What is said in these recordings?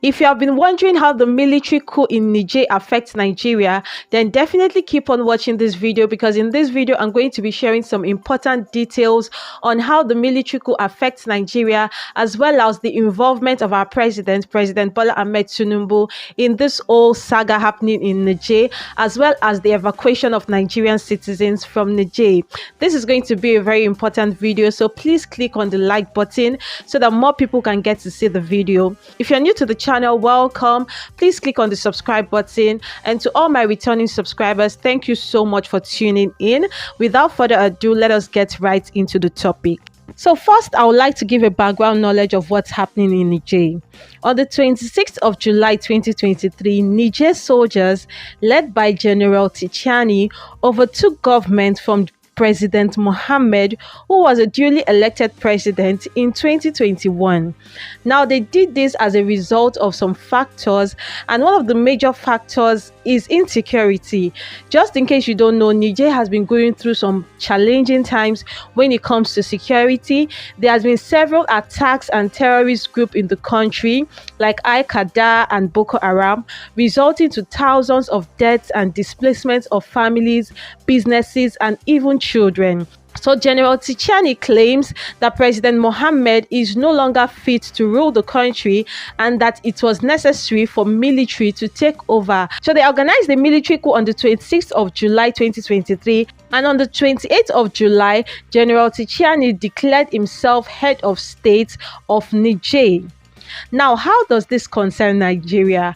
If you have been wondering how the military coup in Niger affects Nigeria, then definitely keep on watching this video, because in this video I'm going to be sharing some important details on how the military coup affects Nigeria, as well as the involvement of our President Bola Ahmed Tinubu, in this whole saga happening in Niger, as well as the evacuation of Nigerian citizens from Niger. This is going to be a very important video, so please click on the like button so that more people can get to see the video. If you're new to the channel, welcome. Please click on the subscribe button, and to all my returning subscribers, thank you so much for tuning in. Without further ado, let us get right into the topic. So first, I would like to give a background knowledge of what's happening in Niger. On the 26th of July 2023, Niger soldiers led by General Tchiani overtook government from President Mohammed, who was a duly elected president in 2021. Now, they did this as a result of some factors, and one of the major factors is insecurity. Just in case you don't know, Niger has been going through some challenging times when it comes to security. There has been several attacks and terrorist groups in the country, like Al-Qaeda and Boko Haram, resulting to thousands of deaths and displacements of families, businesses, and even children. So General Tchiani claims that President Mohammed is no longer fit to rule the country, and that it was necessary for military to take over. So they organized the military coup on the 26th of July 2023, and on the 28th of July, General Tchiani declared himself head of state of Niger. Now, how does this concern Nigeria?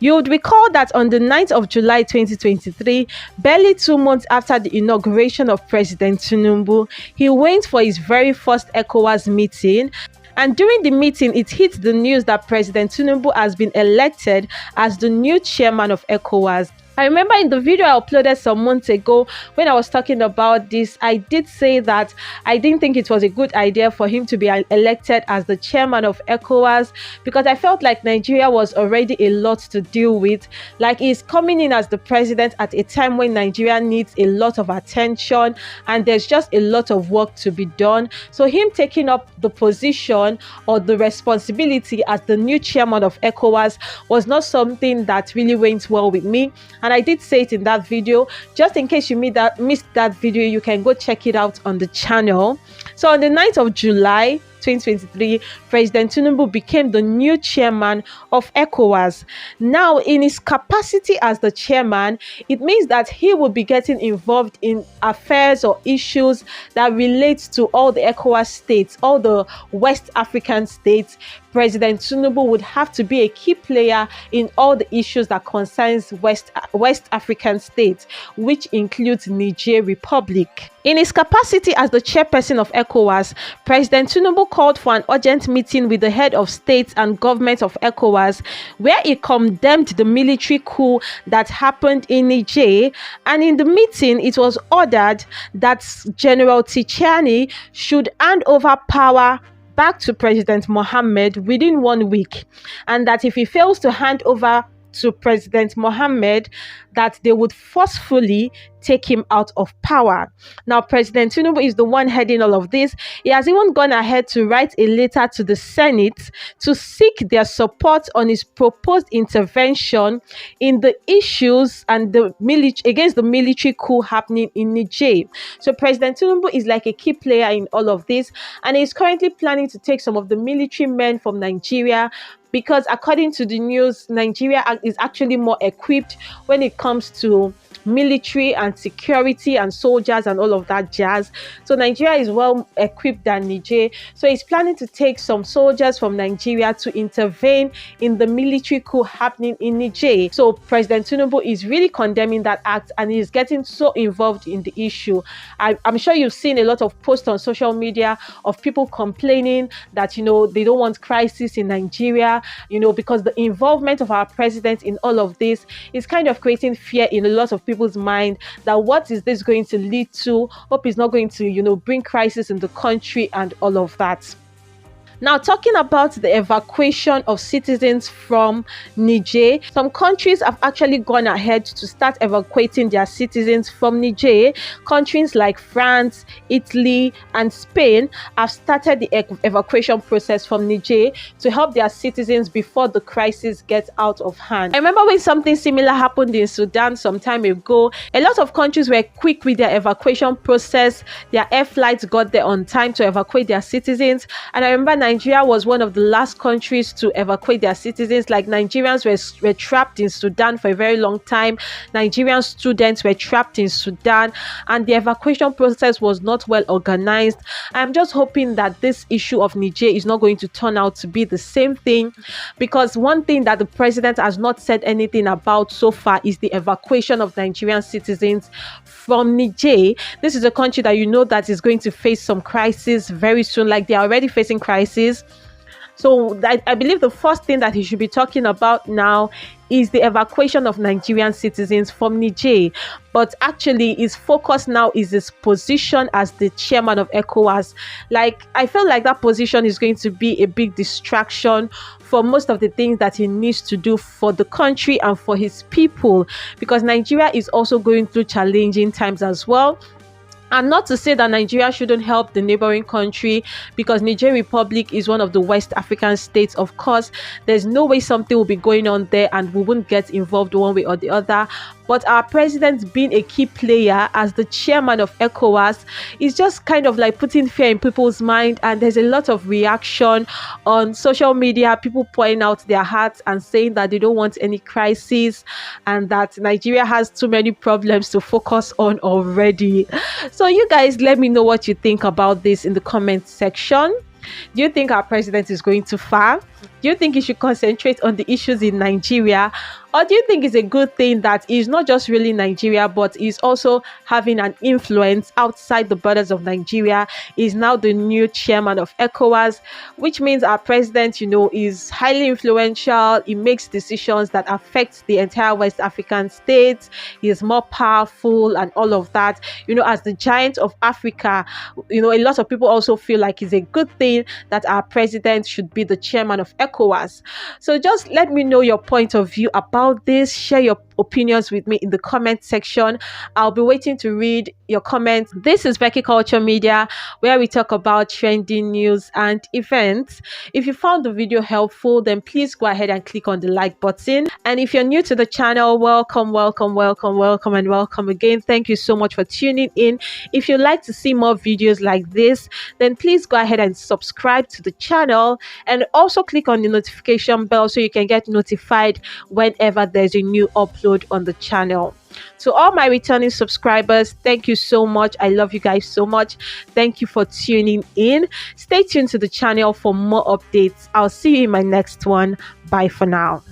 You would recall that on the 9th of July 2023, barely 2 months after the inauguration of President Tinubu, he went for his very first ECOWAS meeting. And during the meeting, it hit the news that President Tinubu has been elected as the new chairman of ECOWAS. I remember in the video I uploaded some months ago, when I was talking about this, I did say that I didn't think it was a good idea for him to be elected as the chairman of ECOWAS, because I felt like Nigeria was already a lot to deal with. Like, he's coming in as the president at a time when Nigeria needs a lot of attention and there's just a lot of work to be done. So him taking up the position or the responsibility as the new chairman of ECOWAS was not something that really went well with me. And I did say it in that video. Just in case you missed that video, you can go check it out on the channel. So on the 9th of July 2023, President Tinubu became the new chairman of ECOWAS. Now, in his capacity as the chairman, it means that he will be getting involved in affairs or issues that relate to all the ECOWAS states, all the West African states. President Tinubu would have to be a key player in all the issues that concerns West African states, which includes Niger Republic. In his capacity as the chairperson of ECOWAS, President Tinubu called for an urgent meeting with the head of states and government of ECOWAS, where he condemned the military coup that happened in Niger. And in the meeting, it was ordered that General Tchiani should hand over power back to President Mohammed within 1 week, and that if he fails to hand over to President Mohammed, that they would forcefully take him out of power. Now, President Tinubu is the one heading all of this. He has even gone ahead to write a letter to the Senate to seek their support on his proposed intervention in the issues and against the military coup happening in Niger. So President Tinubu is like a key player in all of this, and he's currently planning to take some of the military men from Nigeria, because according to the news, Nigeria is actually more equipped when it comes to military and security and soldiers and all of that jazz. So Nigeria is well equipped than Niger. So he's planning to take some soldiers from Nigeria to intervene in the military coup happening in Niger. So President Tinubu is really condemning that act, and he's getting so involved in the issue. I'm sure you've seen a lot of posts on social media of people complaining that, they don't want crisis in Nigeria, because the involvement of our president in all of this is kind of creating fear in a lot of people's mind, that what is this going to lead to? Hope it's not going to, bring crisis in the country and all of that. Now, talking about the evacuation of citizens from Niger, some countries have actually gone ahead to start evacuating their citizens from Niger. Countries like France, Italy, and Spain have started the evacuation process from Niger to help their citizens before the crisis gets out of hand. I remember when something similar happened in Sudan some time ago. A lot of countries were quick with their evacuation process. Their air flights got there on time to evacuate their citizens. And I remember Nigeria was one of the last countries to evacuate their citizens. Like, Nigerians were trapped in Sudan for a very long time. Nigerian students were trapped in Sudan, and the evacuation process was not well organized. I'm just hoping that this issue of Niger is not going to turn out to be the same thing, because one thing that the president has not said anything about so far is the evacuation of Nigerian citizens from Niger. This is a country that you know that is going to face some crisis very soon. Like, they are already facing crisis. So I believe the first thing that he should be talking about now is the evacuation of Nigerian citizens from Niger. But actually, his focus now is his position as the chairman of ECOWAS. Like, I feel like that position is going to be a big distraction for most of the things that he needs to do for the country and for his people, because Nigeria is also going through challenging times as well. And not to say that Nigeria shouldn't help the neighboring country, because Niger Republic is one of the West African states. Of course, there's no way something will be going on there and we won't get involved one way or the other. But our president, being a key player as the chairman of ECOWAS, is just kind of like putting fear in people's mind. And there's a lot of reaction on social media, people pouring out their hearts and saying that they don't want any crisis and that Nigeria has too many problems to focus on already. So you guys, let me know what you think about this in the comment section. Do you think our president is going too far? Do you think he should concentrate on the issues in Nigeria? Or do you think it's a good thing that he's not just really Nigeria, but he's also having an influence outside the borders of Nigeria? He's now the new chairman of ECOWAS, which means our president, is highly influential. He makes decisions that affect the entire West African states. He is more powerful and all of that. As the giant of Africa, a lot of people also feel like it's a good thing that our president should be the chairman of ECOWAS. So just let me know your point of view about this. Share your opinions with me in the comment section. I'll be waiting to read your comments. This is Becky Culture Media, where we talk about trending news and events. If you found the video helpful, then please go ahead and click on the like button. And if you're new to the channel, welcome and welcome again. Thank you so much for tuning in. If you'd like to see more videos like this, then please go ahead and subscribe to the channel, and also click on the notification bell so you can get notified whenever there's a new upload on the channel. To all my returning subscribers, thank you so much. I love you guys so much. Thank you for tuning in. Stay tuned to the channel for more updates. I'll see you in my next one. Bye for now.